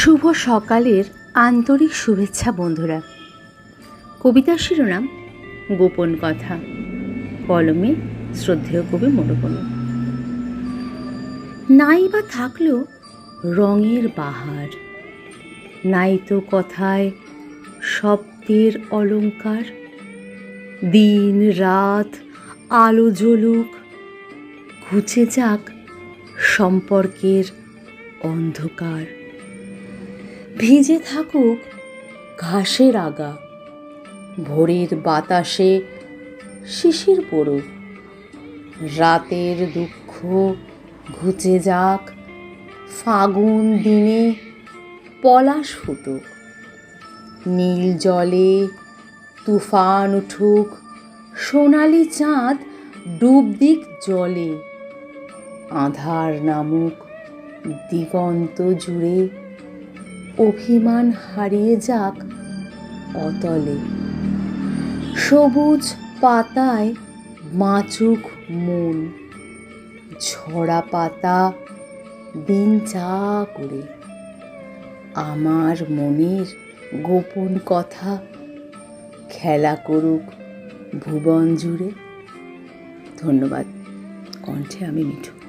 শুভ সকালের আন্তরিক শুভেচ্ছা বন্ধুরা। কবিতার শিরোনাম গোপন কথা, কলমে শ্রদ্ধেয় কবি মরুভূমি। নাই বা থাকলো রঙের বাহার, নাই তো কথায় শব্দের অলঙ্কার। দিন রাত আলো জ্বলুক, ঘুচে যাক সম্পর্কের অন্ধকার। ভিজে থাকুক ঘাসের আগা, ভোরের বাতাসে শিশির পড়ুক। রাতের দুঃখ ঘুচে যাক, ফাগুন দিনে পলাশ ফুটুক। নীল জলে তুফান উঠুক, সোনালি চাঁদ ডুব দিক জলে। আঁধার নামুক দিগন্ত জুড়ে, অভিমান হারিয়ে যাক অতলে। সবুজ পাতায় বাঁচুক মন, ঝরা পাতা দিন চা করে। আমার মনের গোপন কথা খেলা করুক ভুবন জুড়ে। ধন্যবাদ। কণ্ঠে আমি মিঠু।